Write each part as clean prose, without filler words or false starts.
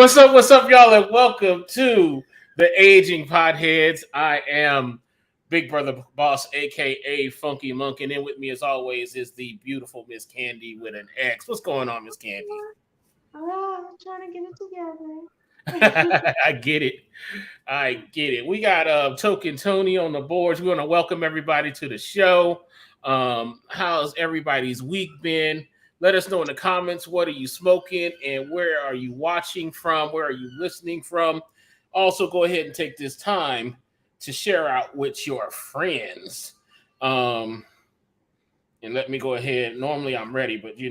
What's up, y'all, and welcome to the Aging Potheads. I am Big Brother Boss, aka Funky Monk, and then with me, as always, is the beautiful Miss Candy with an X. What's going on, Miss Candy? I'm trying to get it together. I get it. I get it. We got Token Tony on the boards. We want to welcome everybody to the show. How's everybody's week been? Let us know in the comments, what are you smoking and where are you watching from? Where are you listening from? Also, go ahead and take this time to share out with your friends. And let me go ahead. Normally I'm ready, but we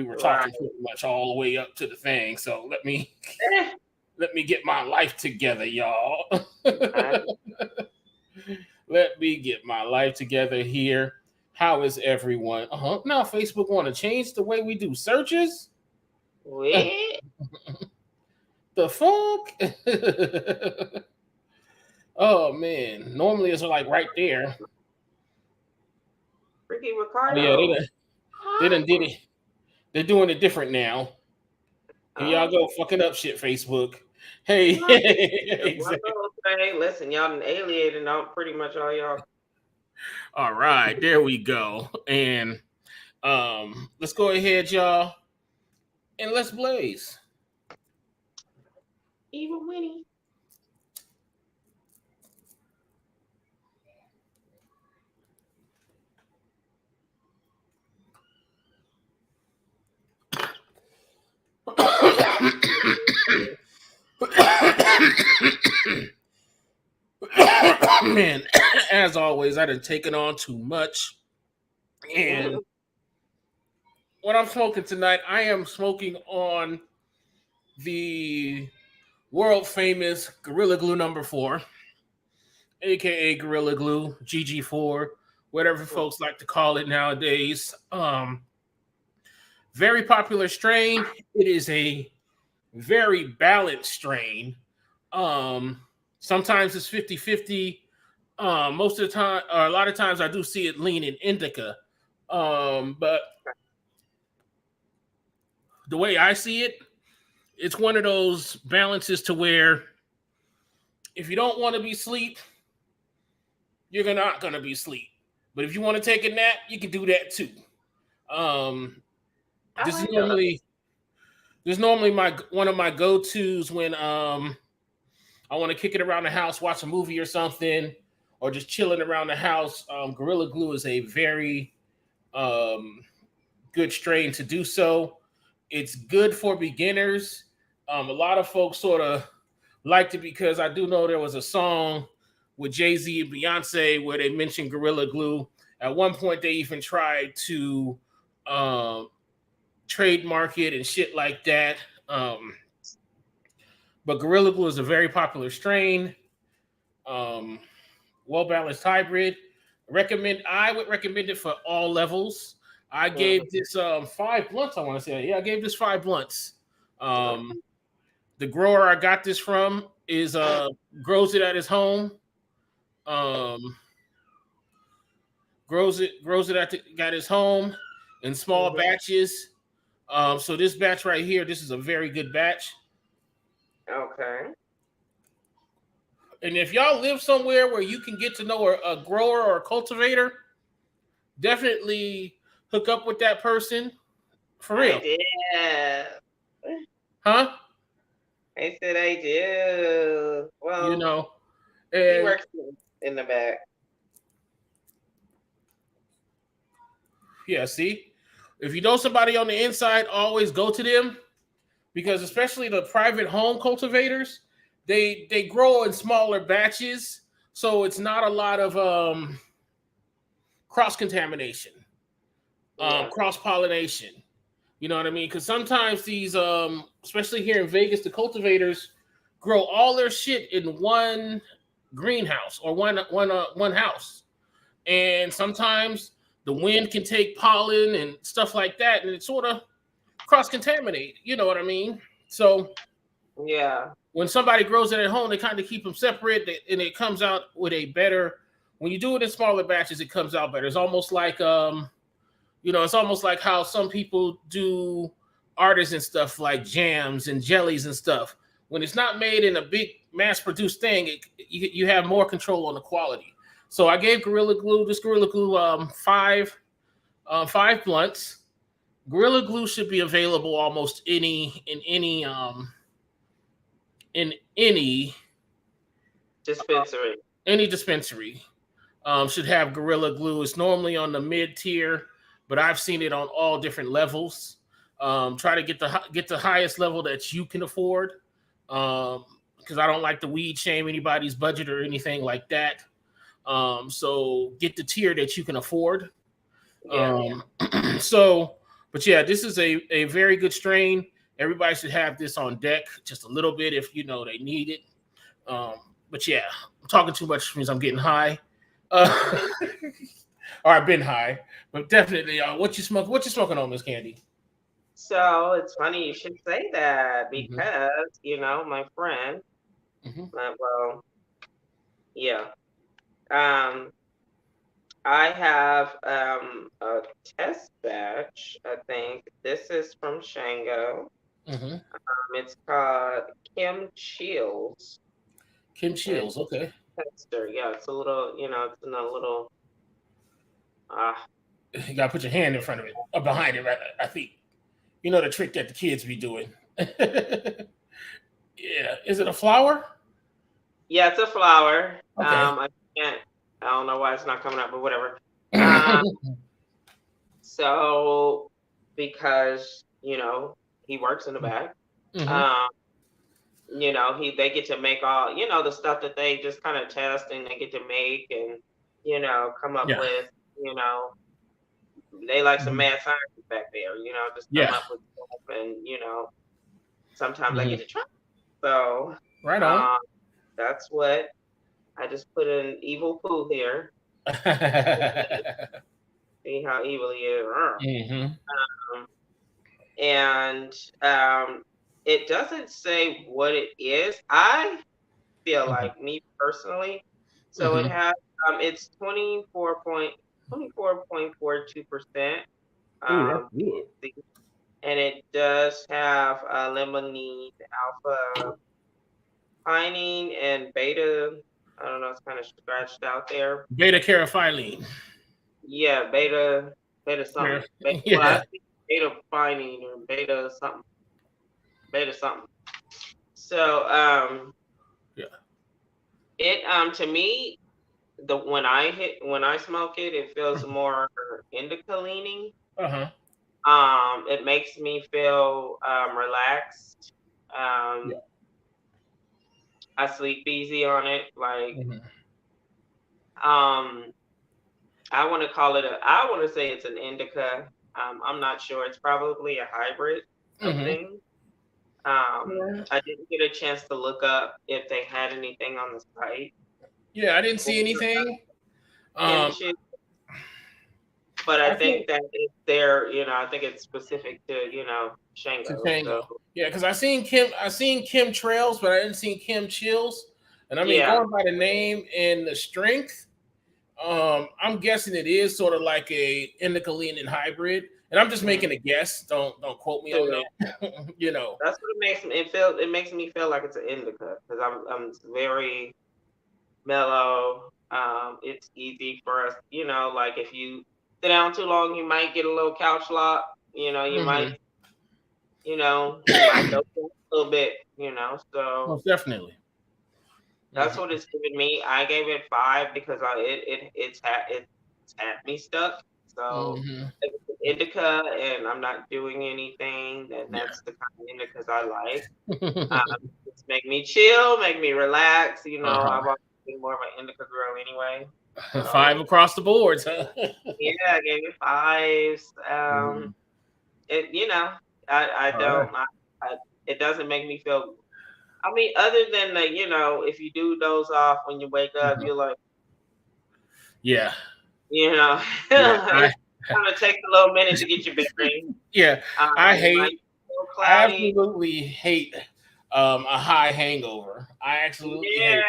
were talking pretty much all the way up to the thing. So let me get my life together, y'all. Let me get my life together here. How is everyone? Now Facebook want to change the way we do searches. What? The fuck? Oh man! Normally it's like right there. Ricky Ricardo. Oh, yeah, they done did it. They're doing it different now. Here y'all go fucking up shit, Facebook. Hey, exactly. Listen, y'all been alienating out pretty much all y'all. All right, there we go. And let's go ahead, y'all, and let's blaze. Even Winnie. Man, as always, I done taken on too much. And what I'm smoking tonight, I am smoking on the world famous Gorilla Glue number 4, aka Gorilla Glue, GG4, whatever folks like to call it nowadays. Very popular strain. It is a very balanced strain. Sometimes it's 50-50. Most of the time, or a lot of times I do see it lean in indica. But the way I see it, it's one of those balances to where if you don't want to be asleep, you're not going to be asleep. But if you want to take a nap, you can do that too. This is normally one of my go-tos when I want to kick it around the house, watch a movie or something, or just chilling around the house. Gorilla Glue is a very good strain to do so. It's good for beginners. A lot of folks sort of liked it because I do know there was a song with Jay-Z and Beyonce where they mentioned Gorilla Glue. At one point, they even tried to trademark it and shit like that. But Gorilla Glue is a very popular strain. Well-balanced hybrid. I would recommend it for all levels. I gave this 5 blunts, I want to say. Yeah, I gave this 5 blunts. The grower I got this from is grows it at his home. Grows it at his home in small batches. So this batch right here, this is a very good batch. Okay. And if y'all live somewhere where you can get to know a grower or a cultivator, definitely hook up with that person. For real. Yeah. Huh? I said I do. Well, he works in the back. Yeah, see? If you know somebody on the inside, always go to them. Because especially the private home cultivators, they grow in smaller batches, so it's not a lot of cross-contamination, cross-pollination. You know what I mean? Because sometimes these, especially here in Vegas, the cultivators grow all their shit in one greenhouse or one house. And sometimes the wind can take pollen and stuff like that, and it sort of cross-contaminate. You know what I mean? So yeah, when somebody grows it at home, they kind of keep them separate, and it comes out with a better. When you do it in smaller batches, it comes out better. It's almost like it's almost like how some people do artisan stuff like jams and jellies and stuff. When it's not made in a big mass-produced thing, you have more control on the quality. So I gave Gorilla Glue five blunts. Gorilla Glue should be available almost in any dispensary. Any dispensary should have Gorilla Glue. It's normally on the mid tier, but I've seen it on all different levels. Try to get the highest level that you can afford, because I don't like to weed shame anybody's budget or anything like that. So get the tier that you can afford. So, but yeah, this is a very good strain. Everybody should have this on deck just a little bit if you know they need it. But yeah, I'm talking too much, which means I'm getting high. Or I've been high, but definitely. What you smoking on, Miss Candy? So it's funny you should say that because my friend. Well, yeah. I have a test batch. I think this is from Shango. It's called Kim Chills. Kim Chills, okay. Tester, yeah. It's a little, it's in a little. You gotta put your hand in front of it, or behind it, right? I think. You know the trick that the kids be doing. Yeah, is it a flower? Yeah, it's a flower. Okay. I don't know why it's not coming up, but whatever. So, because he works in the back, they get to make all the stuff that they just kind of test, and they get to make and come up with they like some mad scientists back there, just come up with stuff, and sometimes I get to try. So right on. That's what I just put an evil poo here. See how evil he is. And it doesn't say what it is. I feel like, me personally, so it has it's 24.42%. And it does have limonene, alpha pinene, and beta. I don't know, it's kind of scratched out there. Beta carotene. Yeah, beta something. Beta pinene or beta something. So it to me, when I smoke it, it feels more indica leaning. It makes me feel relaxed. I sleep easy on it. Like I want to say it's an indica. I'm not sure. It's probably a hybrid of things. I didn't get a chance to look up if they had anything on the site. Yeah, I didn't see anything. But I think that it's there, I think it's specific to, Shango. So. Yeah, because I seen Kim Trails, but I didn't see Kim Chills. And I mean, going by the name and the strength, I'm guessing it is sort of like a indica leaning hybrid. And I'm just making a guess. Don't quote me on that. That's what it makes me feel. It makes me feel like it's an indica because I'm very mellow. It's easy for us, like if you sit down too long, you might get a little couch lock. You might, you might go a little bit. So most definitely. That's what it's given me. I gave it 5 because it's had me stuck. So if it's an indica and I'm not doing anything, then that's the kind of indicas I like. It's make me chill, make me relax. I've always been more of an indica girl anyway. 5 across the board, huh? Yeah, I gave it 5s. I don't. It doesn't make me feel. I mean, other than if you do doze off when you wake up, you're like, yeah. It kind of takes a little minute to get your bearings. Yeah, I absolutely hate a high hangover. I absolutely hate it.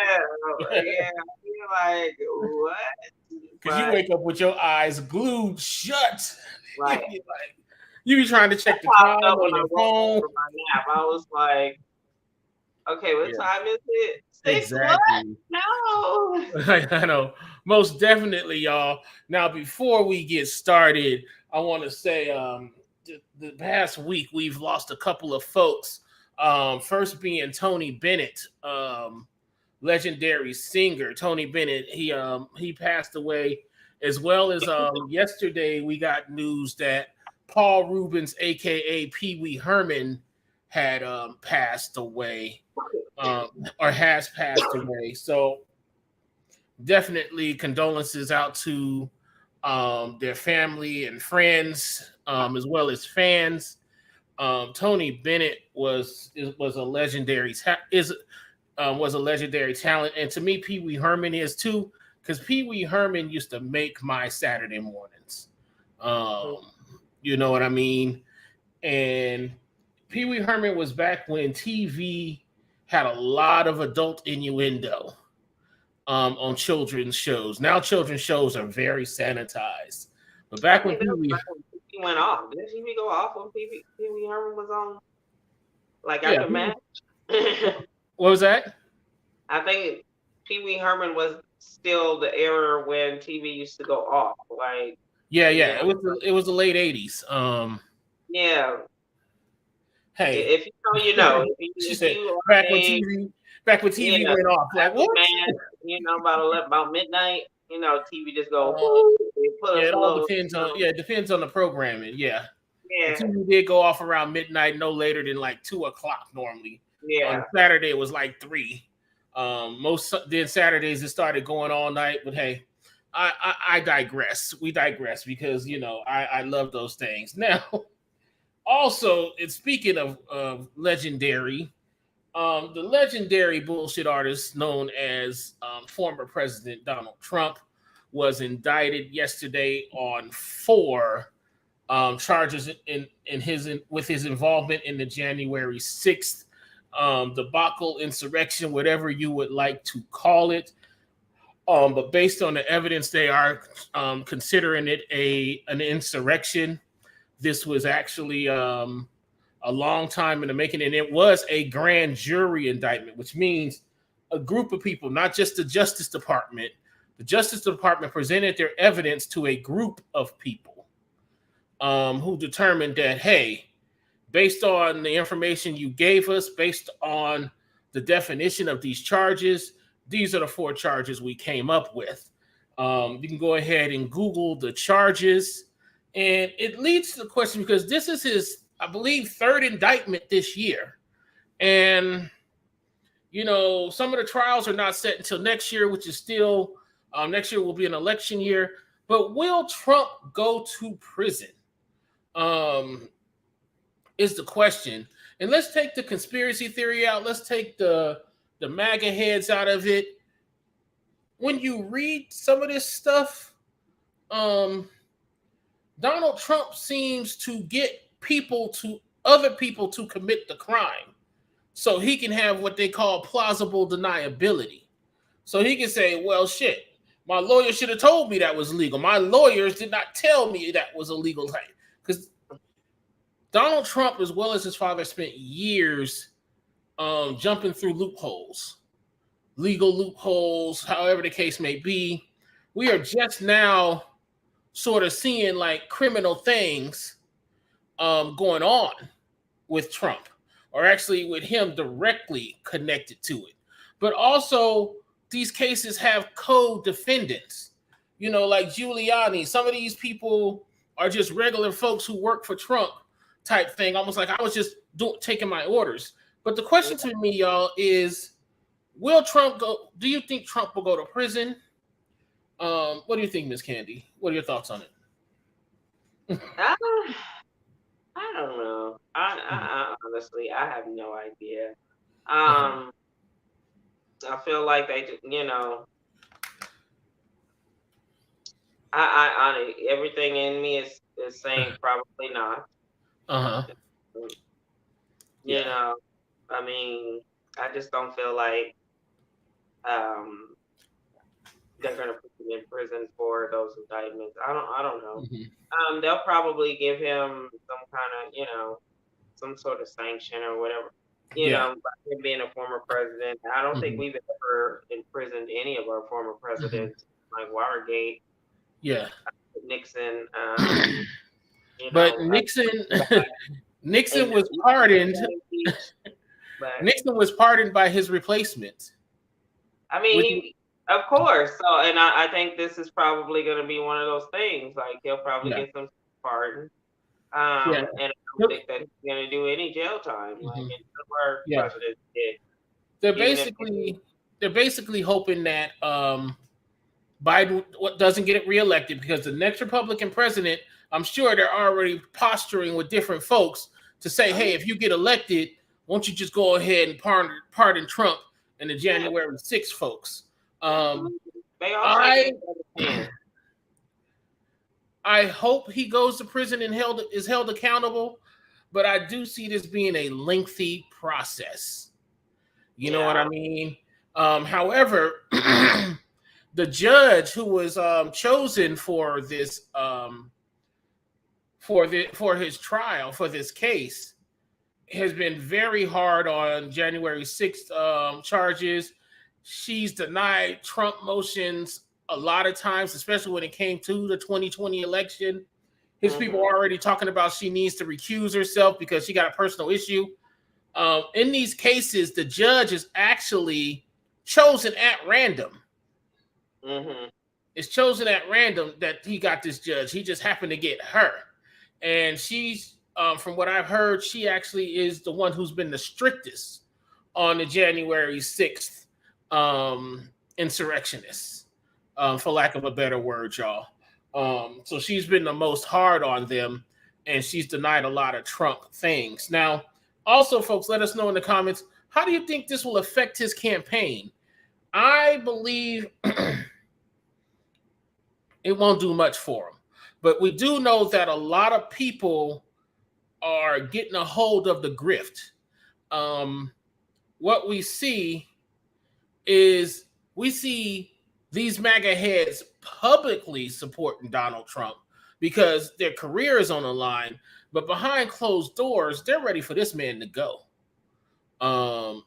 Yeah. You're like, what? Because you wake up with your eyes glued shut. Right. You be trying to check the Popped time up on when I your woke up phone. from my nap. I was like, okay, what Yeah, time is it? 6 what? exactly. No. I know, most definitely, y'all. Now, before we get started, I want to say, the past week we've lost a couple of folks. First being Tony Bennett, legendary singer Tony Bennett. He passed away, as well as yesterday we got news that Paul Rubens, aka Pee Wee Herman, had passed away, or has passed away. So definitely condolences out to their family and friends, as well as fans. Tony Bennett was a legendary was a legendary talent, and to me, Pee Wee Herman is too, because Pee Wee Herman used to make my Saturday mornings. Um, you know what I mean? And Pee Wee Herman was back when TV had a lot of adult innuendo on children's shows. Now children's shows are very sanitized, but I back when think Pee that was Wee, right when TV went off. Didn't TV go off when Pee Wee Herman was on? Like yeah, after Match? I what was that? think Pee Wee Herman was still the era when TV used to go off. Like, Yeah, you yeah, know, it was the late '80s. yeah. Hey, If you know, you know. she If said you are back when a TV yeah, went off. Like after what? Match, about midnight, TV just go Uh, whoo. They put yeah, us it a all little, depends on, yeah, it depends on the programming. Yeah, the yeah, TV did go off around midnight, no later than like 2 o'clock normally. On yeah. Saturday it was like 3. Most then Saturdays it started going all night. But hey, I digress. We digress because I love those things. Now, also, it's speaking of legendary, the legendary bullshit artist known as former President Donald Trump was indicted yesterday on 4 charges with his involvement in the January 6th debacle, insurrection, whatever you would like to call it. But based on the evidence, they are considering it an insurrection. This was actually a long time in the making, and it was a grand jury indictment, which means a group of people, not just the Justice Department. The Justice Department presented their evidence to a group of people who determined that, hey, based on the information you gave us, based on the definition of these charges, these are the 4 charges we came up with. You can go ahead and Google the charges, and it leads to the question, because this is his, I believe, 3rd indictment this year. And, some of the trials are not set until next year, which is still, next year will be an election year. But will Trump go to prison? Is the question. And let's take the conspiracy theory out. Let's take the MAGA heads out of it. When you read some of this stuff, Donald Trump seems to get other people to commit the crime, so he can have what they call plausible deniability. So he can say, well, shit, my lawyer should have told me that was legal. My lawyers did not tell me that was illegal. Because Donald Trump, as well as his father, spent years jumping through loopholes, legal loopholes, however the case may be. We are just now sort of seeing like criminal things going on with Trump, or actually with him directly connected to it. But also, these cases have co-defendants, like Giuliani. Some of these people are just regular folks who work for Trump type thing, almost like I was just taking my orders. But the question to me, y'all, is will Trump go? Do you think Trump will go to prison? What do you think, Miss Candy? What are your thoughts on it? I don't know. I honestly, I have no idea. Uh-huh. I feel like they, I everything in me is saying probably not. Uh-huh. You Yeah. know, I mean, I just don't feel like um they're gonna put him in prison for those indictments. I don't know. Mm-hmm. They'll probably give him some kind of, some sort of sanction or whatever. Yeah. By him being a former president. I don't think Mm-hmm. we've ever imprisoned any of our former presidents, like Watergate, Yeah. Nixon. But I Nixon and was pardoned. but Nixon was pardoned by his replacement. I mean, of course. So, and I think this is probably going to be one of those things. Like he'll probably Yeah. get some pardon. Yeah. And I don't think that he's going to do any jail time like Mm-hmm. any of our Yeah. presidents did. They're basically hoping that Biden doesn't get reelected, because the next Republican president, I'm sure they're already posturing with different folks to say, hey, if you get elected, won't you just go ahead and pardon Trump and the January 6th folks? I hope he goes to prison and is held accountable, but I do see this being a lengthy process. You know what I mean? However, the judge who was chosen for this for his trial for this case has been very hard on January 6th charges. She's denied Trump motions a lot of times, especially when it came to the 2020 election. His people are already talking about she needs to recuse herself because she got a personal issue. In these cases, the judge is actually chosen at random. It's chosen at random that he got this judge. He just happened to get her. And she's, from what I've heard, she actually is the one who's been the strictest on the January 6th insurrectionists, for lack of a better word, y'all. So she's been the most hard on them, and she's denied a lot of Trump things. Now, also, folks, let us know in the comments, how do you think this will affect his campaign? I believe it won't do much for him. But we do know that a lot of people are getting a hold of the grift. What we see is these MAGA heads publicly supporting Donald Trump because their career is on the line, but behind closed doors, they're ready for this man to go.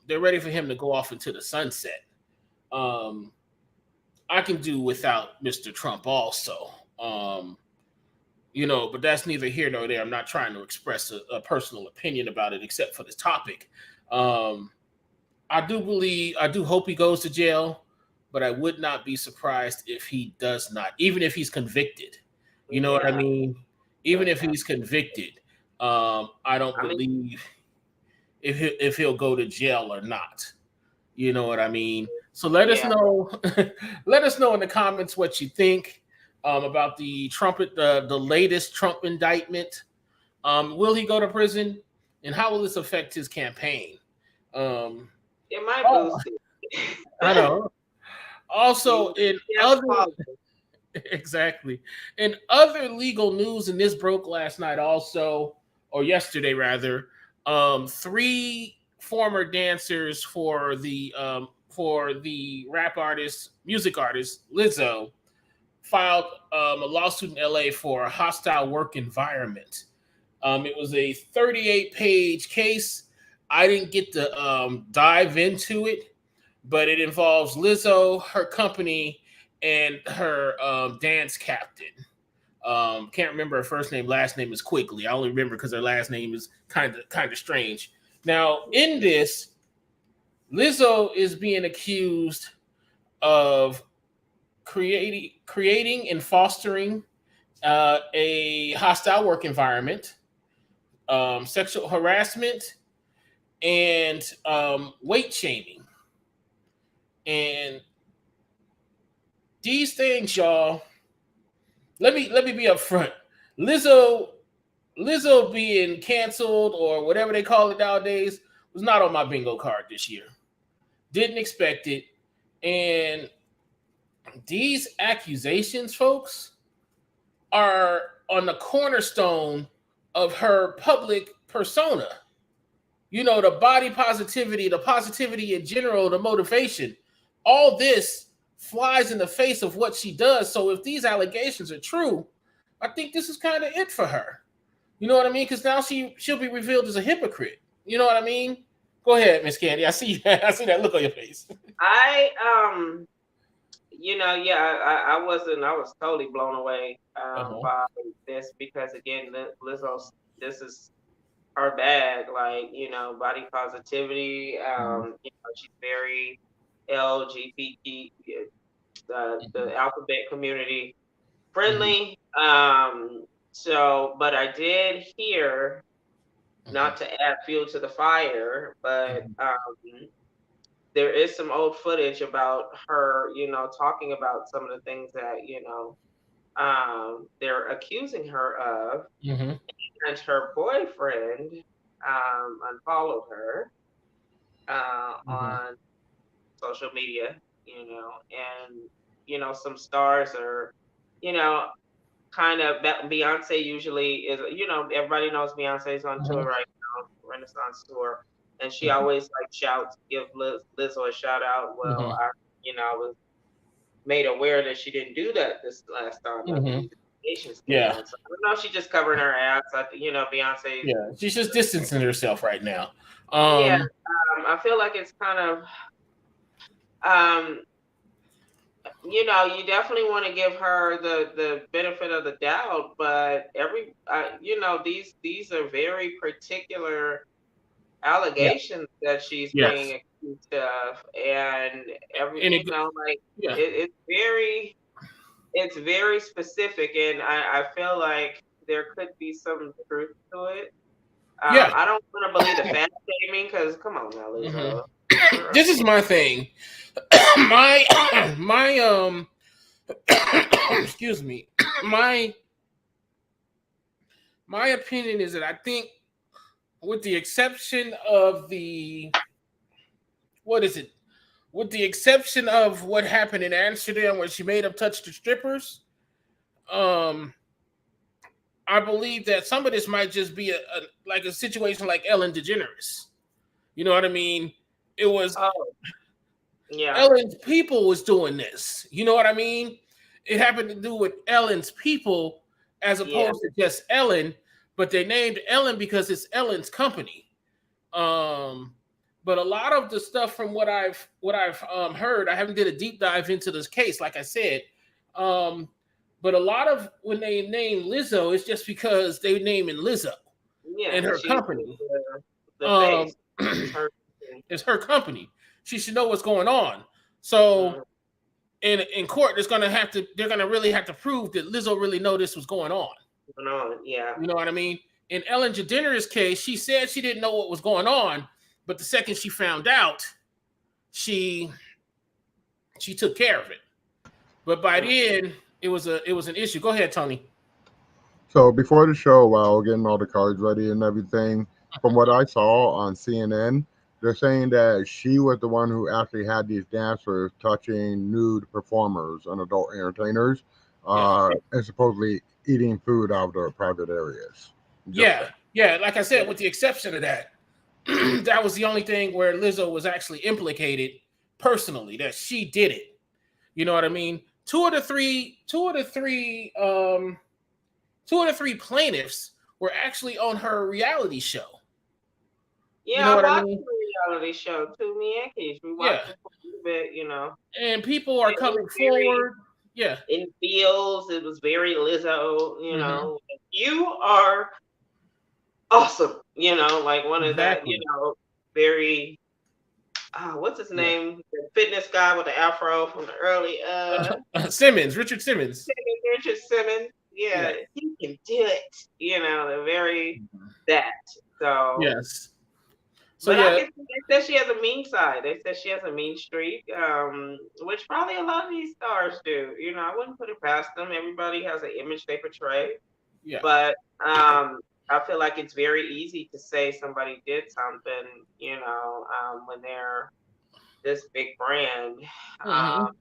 They're ready for him to go off into the sunset. I can do without Mr. Trump also. But that's neither here nor there. I'm not trying to express a personal opinion about it, except for this topic. I do hope he goes to jail, but I would not be surprised if he does not, even if he's convicted. You know what I mean? Even if he's convicted, I don't believe if he'll go to jail or not. You know what I mean? So let us know. Let us know in the comments what you think about the latest Trump indictment. Will he go to prison, and how will this affect his campaign? It might boost it. I know. Also, in other legal news, and this broke last night also, or yesterday rather, 3 former dancers for the music artist Lizzo filed a lawsuit in LA for a hostile work environment. It was a 38-page case. I didn't get to dive into it, but it involves Lizzo, her company, and her dance captain. Can't remember her first name. Last name is Quigley. I only remember because her last name is kind of strange. Now, in this, Lizzo is being accused of creating and fostering a hostile work environment, sexual harassment, and weight shaming. And these things, y'all, let me be upfront. Lizzo being canceled, or whatever they call it nowadays, was not on my bingo card this year. Didn't expect it. And these accusations, folks, are on the cornerstone of her public persona. The body positivity, the positivity in general, the motivation. All this flies in the face of what she does. So if these allegations are true, I think this is kind of it for her. You know what I mean? Because now she'll be revealed as a hypocrite. You know what I mean? Go ahead, Miss Candy. I see I see that look on your face. I yeah, I was totally blown away Uh-huh. by this because again, Lizzo, this is her bag, like, body positivity. She's very LGBT, the alphabet community Mm-hmm. friendly. So, but I did hear, not to add fuel to the fire, but Mm-hmm. there is some old footage about her, talking about some of the things that, they're accusing her of, Mm-hmm. and her boyfriend unfollowed her Mm-hmm. on social media, and some stars are, you know, kind of Beyonce usually is, everybody knows Beyonce's on tour right now, Renaissance tour, and she Mm-hmm. always like shouts, give Lizzo a shout out. Well, Mm-hmm. I was made aware that she didn't do that this last time after Mm-hmm. these allegations came Yeah. out. So I don't know if she's just covering her ass. Beyonce. Yeah. She's just distancing herself right now. Yeah, Um, I feel like it's kind of, um, you definitely want to give her the benefit of the doubt, but these are very particular yeah. allegations that she's Yes. being accused of, and And it, like yeah. it's very specific, and I feel like there could be some truth to it. Yeah. I don't want to believe the fat shaming because come on now, Mm-hmm. Lizzo. Girl. This is my thing. my my excuse me. My my opinion is that I think, with the exception of the what is it? With the exception of what happened in Amsterdam where she made him touch the strippers, um, I believe that some of this might just be like a situation like Ellen DeGeneres. You know what I mean? It was Oh yeah, Ellen's people was doing this. You know what I mean? It happened to do with Ellen's people as yeah, opposed to just Ellen, but they named Ellen because it's Ellen's company. Um, but a lot of the stuff from what I've heard, I haven't did a deep dive into this case, like I said. Um, but a lot of when they name Lizzo, it's just because they naming Lizzo yeah. and her She's company. the Um, face. It's her. it's her company. She should know what's going on. So in court, they're gonna really have to prove that Lizzo really know this was going on. Going on. Yeah. You know what I mean? In Ellen DeGeneres' case, she said she didn't know what was going on, but the second she found out, she she took care of it. But by Mm. the end, it was an issue. Go ahead, Tony. So before the show, while getting all the cards ready and everything, from what I saw on CNN, they're saying that she was the one who actually had these dancers touching nude performers and adult entertainers, Yeah, and supposedly eating food out of their private areas. Just yeah, yeah. Like I said, with the exception of that, that was the only thing where Lizzo was actually implicated personally. That she did it. You know what I mean? Two of the three plaintiffs were actually on her reality show. You know Yeah, I what I watched mean? the reality show too. Me and Keith. We Yeah. watched it for a little bit, And people are It was coming very forward. Yeah. in feels. It was very Lizzo, Hmm. You are awesome, like one of that, Exactly. very what's his Yeah. name? The fitness guy with the afro from the early Simmons, Richard Simmons. Richard Simmons. Yeah, Yeah. he can do it. The very Mhm. that. So Yes. So but I yeah, can see they said she has a mean side. They said she has a mean streak, which probably a lot of these stars do. I wouldn't put it past them. Everybody has an image they portray, yeah. but I feel like it's very easy to say somebody did something, when they're this big brand. Um, Hmm.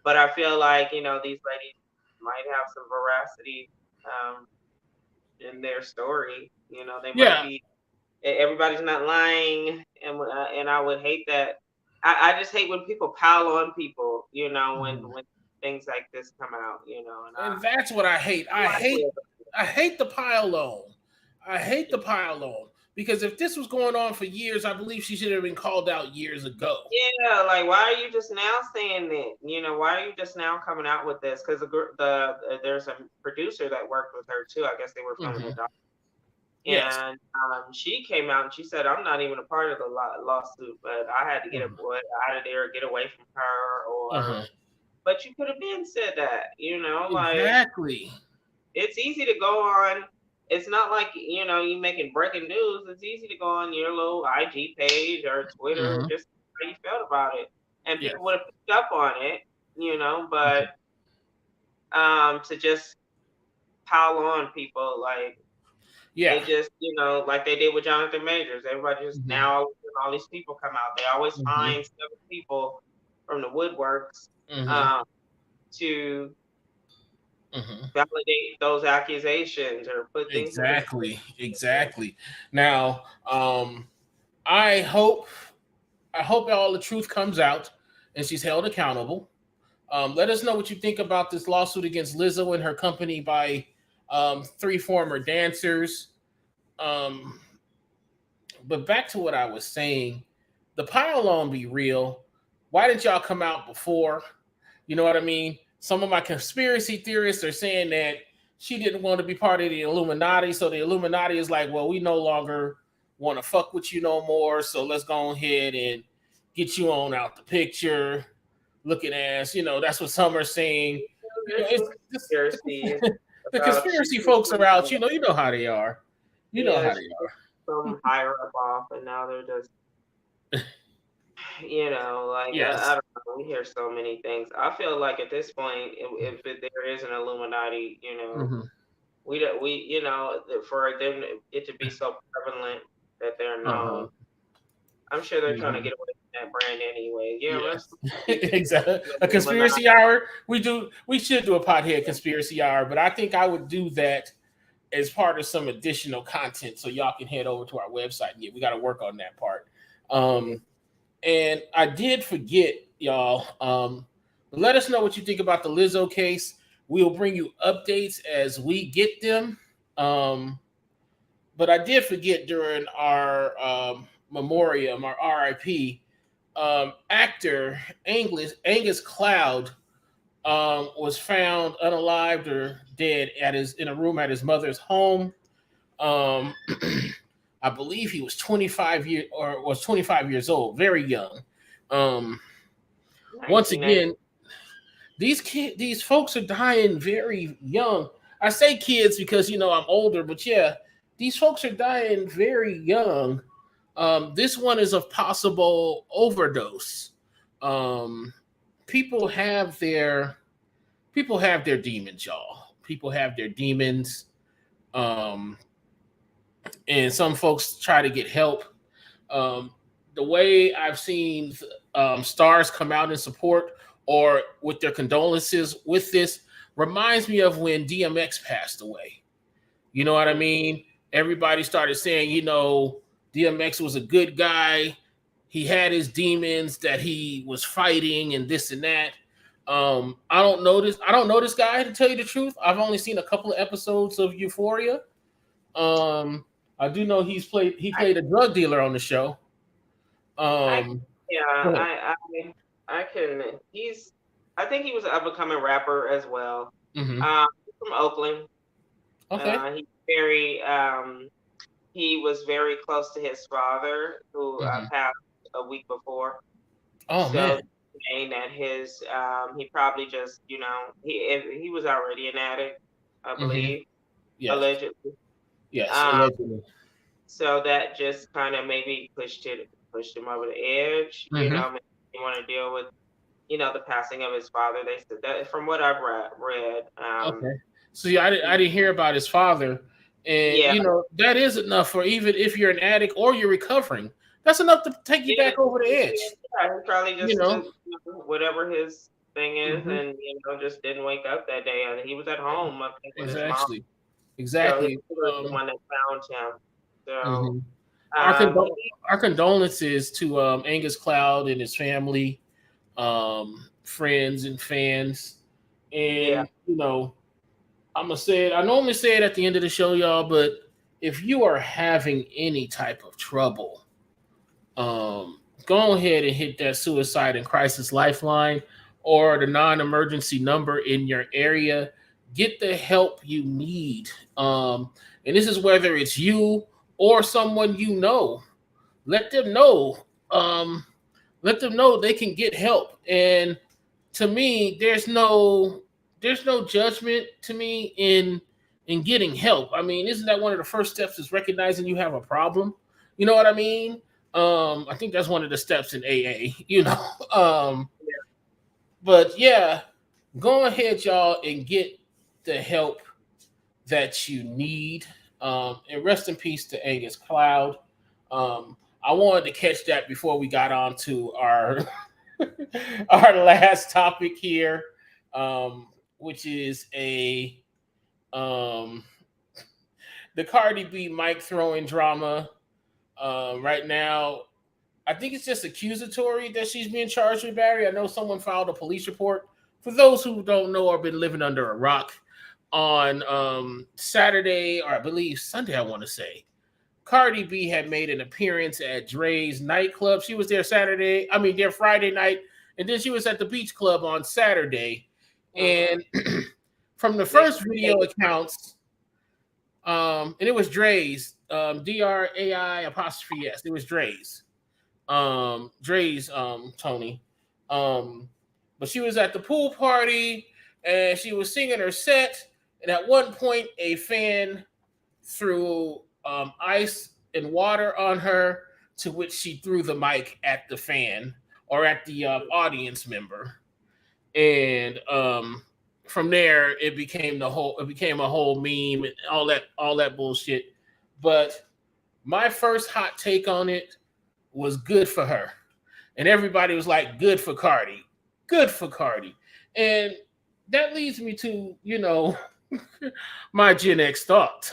but I feel like these ladies might have some veracity um, in their story. They might Yeah. be everybody's not lying, and I would hate that I just hate when people pile on people, Mhm. when things like this come out, And that's what I hate. I hate the pile on. I hate the pile on because if this was going on for years, I believe she should have been called out years ago. Yeah, like why are you just now saying that? Why are you just now coming out with this? Because there's a producer that worked with her too. I guess they were filming Mhm. a doc, Yes. and she came out and she said, "I'm not even a part of the lawsuit, but I had to get Mhm. out of there, get away from her, or." Uh-huh. But you could have been said that, like Exactly. it's easy to go on. It's not like you making breaking news. It's easy to go on your little IG page or Twitter, Mhm. just how you felt about it, and Yes. people would have picked up on it, But Mhm. to just pile on people like Yeah. it just like they did with Jonathan Majors. Everybody just Mhm. now all these people come out. They always Mhm. find 7 people from the woodworks Mhm. um, to Mhm. validate those accusations or put things in perspective. Exactly. Exactly. Now, I hope all the truth comes out and she's held accountable. Let us know what you think about this lawsuit against Lizzo and her company by 3 former dancers. Um, but back to what I was saying, the pile on be real. Why didn't y'all come out before? You know what I mean? Some of my conspiracy theorists are saying that she didn't want to be part of the Illuminati, so the Illuminati is like, well, we no longer want to fuck with you no more, so let's go ahead and get you on out the picture. Looking ass, that's what some are saying. There's It's some just conspiracies the about she conspiracy folks are out. You know how they are. You know yeah, how she they took are. some higher up off, and now they're just like I Yes. don't know. We hear so many things. I feel like at this point, there is an Illuminati, Hmm. we don't we for them it to be so prevalent that they're known. Uh-huh. I'm sure they're trying to Mhm. get away from that brand anyway. Yeah, let's Yes. keep it Exactly. A Illuminati. conspiracy hour. We should do a pothead conspiracy hour, but I think I would do that as part of some additional content so y'all can head over to our website. Yeah, we got to work on that part. Um, and I did forget, y'all. Let us know what you think about the Lizzo case. We'll bring you updates as we get them. Um, but I did forget during our memoriam, our RIP, actor Angus Cloud was found unalived or dead in a room at his mother's home. Um, I believe he was 25 years old, very young. Um, once 1990. again, these folks are dying very young. I say kids because I'm older, but yeah, these folks are dying very young. This one is of possible overdose. Um, people have their demons, y'all. People have their demons. Um, and some folks try to get help. Um, the way I've seen stars come out in support or with their condolences with this reminds me of when DMX passed away. You know what I mean? Everybody started saying, DMX was a good guy. He had his demons that he was fighting and this and that. I don't know this. I don't know this guy to tell you the truth. I've only seen a couple of episodes of Euphoria. Um, I do know he I, played a drug dealer on the show. I, Um, yeah, go ahead. I can. I think he was an up and coming rapper as well. Hmm. He's from Oakland. Okay. He's very, he was very close to his father, who Hmm. passed a week before. Oh So man. saying that he probably just, he was already an addict, I Hmm. believe, Yes. allegedly. Yes. Um, Allegedly. so that just kind of maybe pushed him over the edge. Hmm. Maybe he want to deal with, the passing of his father. They said that from what I've read. Okay. See, I He, didn't hear about his father, and yeah, that is enough for even if you're an addict or you're recovering. That's enough to take you yeah, back over the edge. he probably You just know. took whatever his thing is, Hmm. and just didn't wake up that day. And he was at home, I think, with his mom. Exactly. So his Exactly. mother is the one that found him. So Mhm. Our, our condolences to Angus Cloud and his family, friends and fans. And, you know, I'm going to say it. I normally say it at the end of the show, y'all, but if you are having any type of trouble, go ahead and hit that suicide and crisis lifeline or the non-emergency number in your area. Get the help you need. And this is whether it's you or someone you know. Let them know. Let them know they can get help. And to me, there's no judgment to me in getting help. I mean, isn't that one of the first steps is recognizing you have a problem? You know what I mean? I think that's one of the steps in AA, you know. But yeah, go ahead, y'all, and get the help that you need. And rest in peace to Angus Cloud. I wanted to catch that before we got on to our our last topic here, which is the Cardi B mic throwing drama. Right now, I think it's just accusatory that she's being charged with battery. I know someone filed a police report. For those who don't know or been living under a rock, on Saturday, or I believe Sunday, I want to say, Cardi B had made an appearance at Dre's nightclub. She was there there Friday night, and then she was at the beach club on Saturday. And from the first video accounts, and it was Dre's, DRAI''S. It was Dre's. Tony. But she was at the pool party and she was singing her set. And at one point, a fan threw ice and water on her, to which she threw the mic at the fan or at the audience member. And from there, it became a whole meme and all that bullshit. But my first hot take on it was good for her. And everybody was like, good for Cardi. Good for Cardi. And that leads me to, you know, my Gen X thoughts.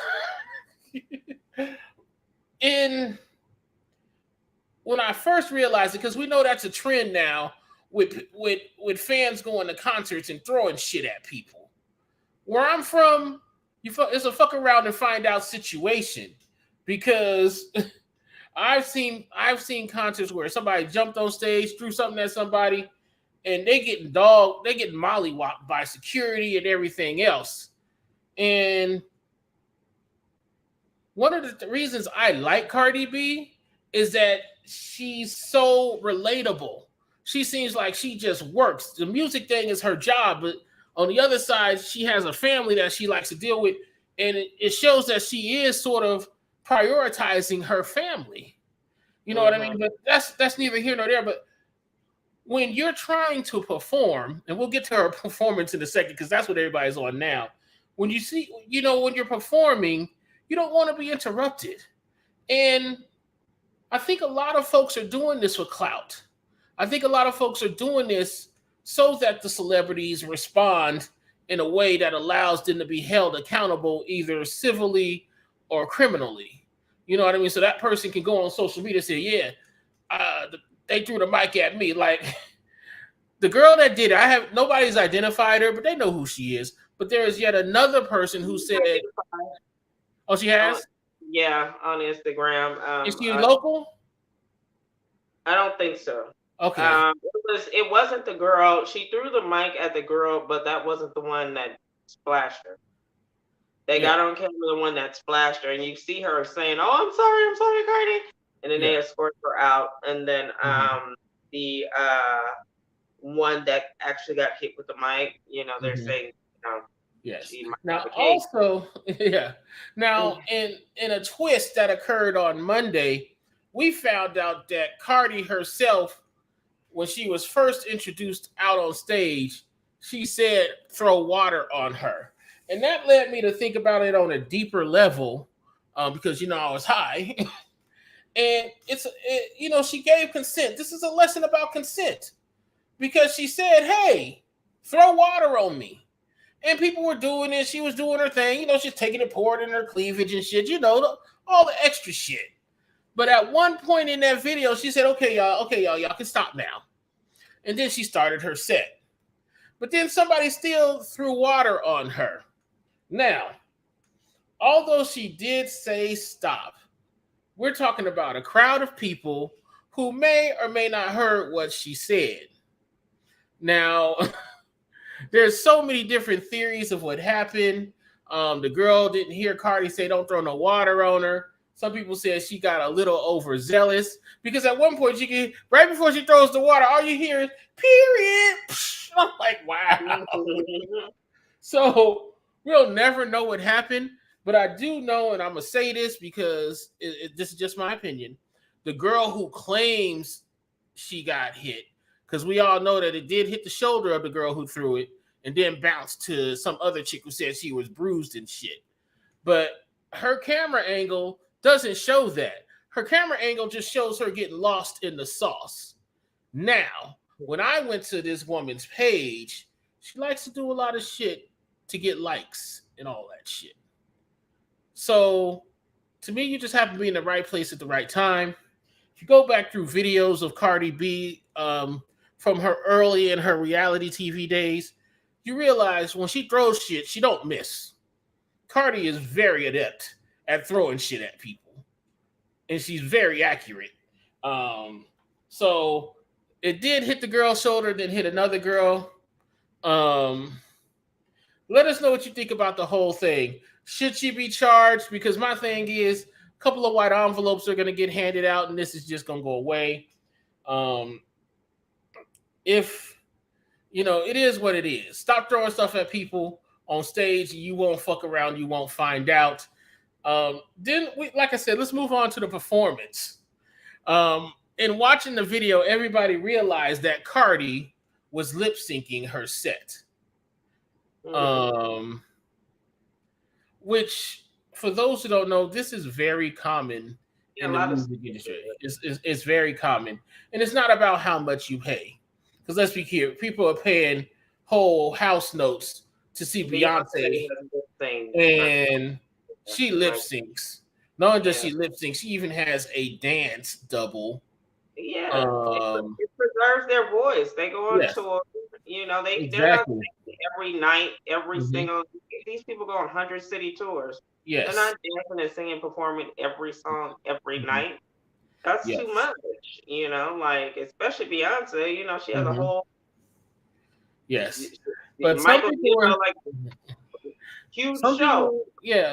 When I first realized it, because we know that's a trend now with fans going to concerts and throwing shit at people. Where I'm from, it's a fuck around and find out situation, because I've seen concerts where somebody jumped on stage, threw something at somebody, and they getting mollywopped by security and everything else. And one of the reasons I like Cardi B is that she's so relatable. She seems like she just works. The music thing is her job, but on the other side, she has a family that she likes to deal with, and it shows that she is sort of prioritizing her family. You know what I mean? But that's neither here nor there. But when you're trying to perform, and we'll get to her performance in a second, because that's what everybody's on now. When you see, you know, when you're performing, you don't want to be interrupted. And I think a lot of folks are doing this with clout. I think a lot of folks are doing this so that the celebrities respond in a way that allows them to be held accountable either civilly or criminally. You know what I mean? So that person can go on social media and say, yeah, they threw the mic at me. Like, the girl that did it, nobody's identified her, but they know who she is. But there is yet another person who said, oh, she has? Yeah, on Instagram. Is she local? I don't think so. Okay. It wasn't the girl. She threw the mic at the girl, but that wasn't the one that splashed her. They got on camera the one that splashed her, and you see her saying, "Oh, I'm sorry, Cardi," and then they escort her out. And then the one that actually got hit with the mic, you know, they're saying, you know, yes. Now also, Now in a twist that occurred on Monday, we found out that Cardi herself, when she was first introduced out on stage, she said throw water on her. And that led me to think about it on a deeper level, because, you know, I was high. And she gave consent. This is a lesson about consent, because she said, hey, throw water on me. And people were doing it. She was doing her thing. You know, she's taking it, pouring in her cleavage and shit, you know, all the extra shit. But at one point in that video, she said, okay, y'all can stop now. And then she started her set. But then somebody still threw water on her. Now, although she did say stop, we're talking about a crowd of people who may or may not heard what she said. Now, there's so many different theories of what happened. The girl didn't hear Cardi say don't throw no water on her. Some people said she got a little overzealous because at one point right before she throws the water, all you hear is period. I'm like, wow. So we'll never know what happened, but I do know, and I'm gonna say this because this is just my opinion. The girl who claims she got hit, because we all know that it did hit the shoulder of the girl who threw it, and then bounced to some other chick who said she was bruised and shit. But her camera angle doesn't show that. Her camera angle just shows her getting lost in the sauce. Now, when I went to this woman's page, she likes to do a lot of shit to get likes and all that shit. So, to me, you just have to be in the right place at the right time. If you go back through videos of Cardi B from her early in her reality TV days, you realize when she throws shit, she don't miss. Cardi is very adept at throwing shit at people, and she's very accurate. So it did hit the girl's shoulder, then hit another girl. Let us know what you think about the whole thing. Should she be charged? Because my thing is, a couple of white envelopes are going to get handed out, and this is just going to go away. If it is what it is. Stop throwing stuff at people on stage. You won't fuck around. You won't find out. Then, like I said, let's move on to the performance. In watching the video, everybody realized that Cardi was lip syncing her set. Which, for those who don't know, this is very common in the music industry. It's very common. And it's not about how much you pay. Because let's be clear, people are paying whole house notes to see Beyonce, and she lip syncs. Not only does she lip sync, she even has a dance double. Yeah, it preserves their voice. They go on tour. They're not singing every night, every single. These people go on 100-city tours. Yes, they're not dancing and singing, performing every song every night. That's too much, like especially Beyonce, she has a whole but some people were like huge show.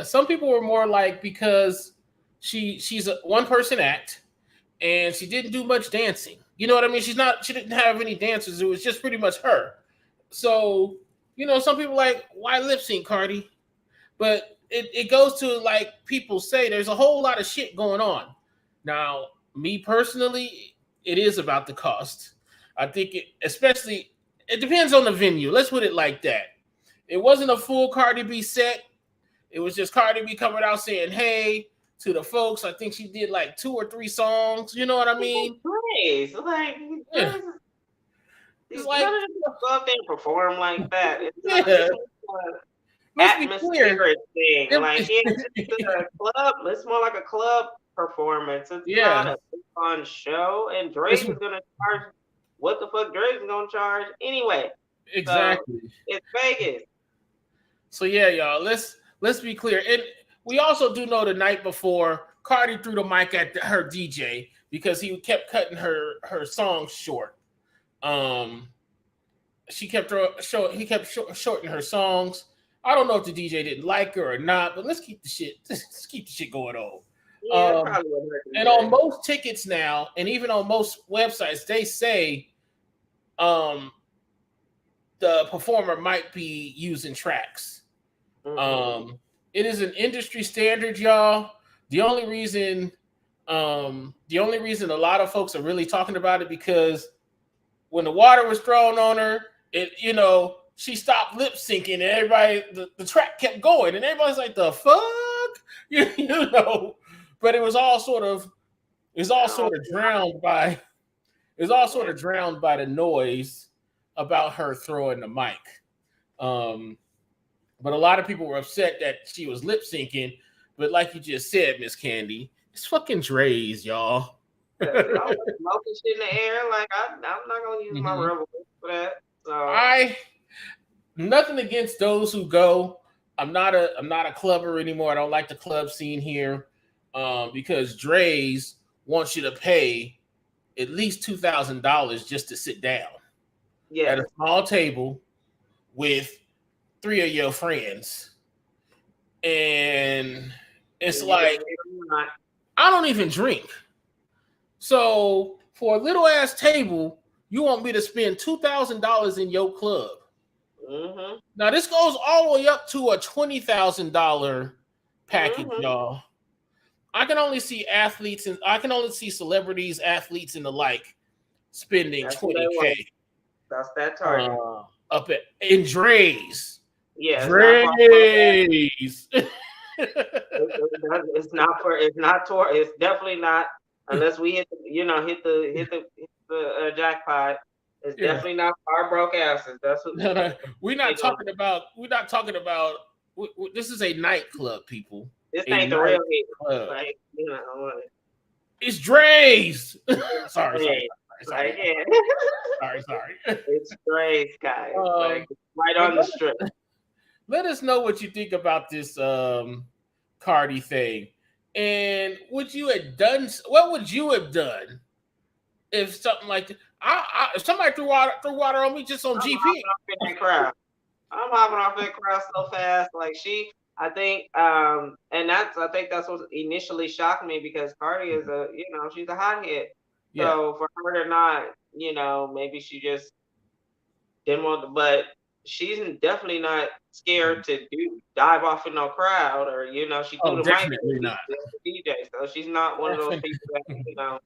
Some people were more like because she's a one-person act and she didn't do much dancing. You know what I mean? She didn't have any dancers. It was just pretty much her. So, some people like, why lip sync, Cardi? But it goes to like people say there's a whole lot of shit going on. Now, me personally, it is about the cost. I think it depends on the venue. Let's put it like that. It wasn't a full Cardi B set. It was just Cardi B coming out saying, hey, to the folks. I think she did like 2 or 3 songs. You know what I mean? Praise. Like, it's like, none of them go up there and perform like that. It's atmospheric thing. Like, it's a club. It's more like a club performance. It's not a fun show. And Drake is gonna charge what the fuck Drake's gonna charge anyway. Exactly. So it's Vegas. So y'all, let's be clear. And we also do know the night before Cardi threw the mic at her DJ because he kept cutting her songs short. He kept shortening her songs. I don't know if the DJ didn't like her or not, but let's keep the shit going on. And on most tickets now, and even on most websites, they say the performer might be using tracks. It is an industry standard, y'all. The only reason a lot of folks are really talking about it because when the water was thrown on her, she stopped lip syncing and everybody, the track kept going and everybody's like, the fuck, but it was all sort of drowned by the noise about her throwing the mic. But a lot of people were upset that she was lip syncing. But like you just said, Miss Candy, It's fucking Dre's, y'all. I was smoking shit in the air. Like I'm not gonna use my rubber for that. So nothing against those who go. I'm not a clubber anymore. I don't like the club scene here, because Dre's wants you to pay at least $2,000 just to sit down at a small table with 3 of your friends, and it's like I don't even drink. So for a little ass table, you want me to spend $2,000 in your club? Mm-hmm. Now this goes all the way up to a $20,000 package, y'all. I can only see athletes and I can only see celebrities, athletes, and the like spending $20K. That's that target. Up in Dre's. Yeah, Dre's. It's definitely not unless we hit the jackpot. It's definitely not our broke asses. That's what no. We're not talking about. This is a nightclub, people. This ain't the real hit. Like, it's Dre's. sorry. Like, yeah. sorry. It's Dre's, guys. Like, right on the strip. Let us know what you think about this Cardi thing, and what would you have done if something like that? If somebody threw water on me just on GP. I'm hopping off that crowd so fast. Like I think that's what initially shocked me, because Cardi is she's a hothead. Yeah. So for her to not, maybe she just didn't want to, but she's definitely not scared to dive off in no crowd, or she threw the mic not. DJ. So she's not one of those people that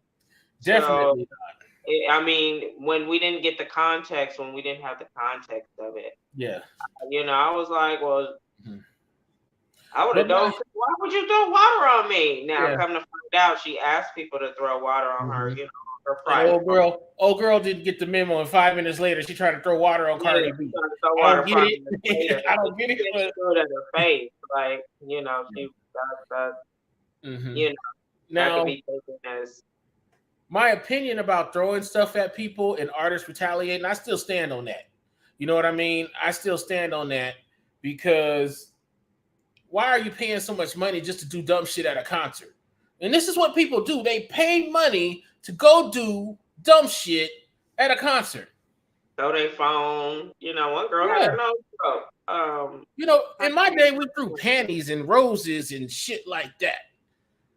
Definitely not. I mean, when we didn't get the context, when we didn't have the context of it, I was like, well, I would have done. Why would you throw water on me? Now, come to find out, she asked people to throw water on her. Her private. Old girl didn't get the memo, and 5 minutes later, she tried to throw water on Cardi B. I don't get it. I don't get it. She threw it at her face, like she now, that could be taken as. My opinion about throwing stuff at people and artists retaliating, I still stand on that. You know what I mean? I still stand on that, because why are you paying so much money just to do dumb shit at a concert? And this is what people do. They pay money to go do dumb shit at a concert. Throw their phone. One girl had her nose broke. In my day, we threw panties and roses and shit like that.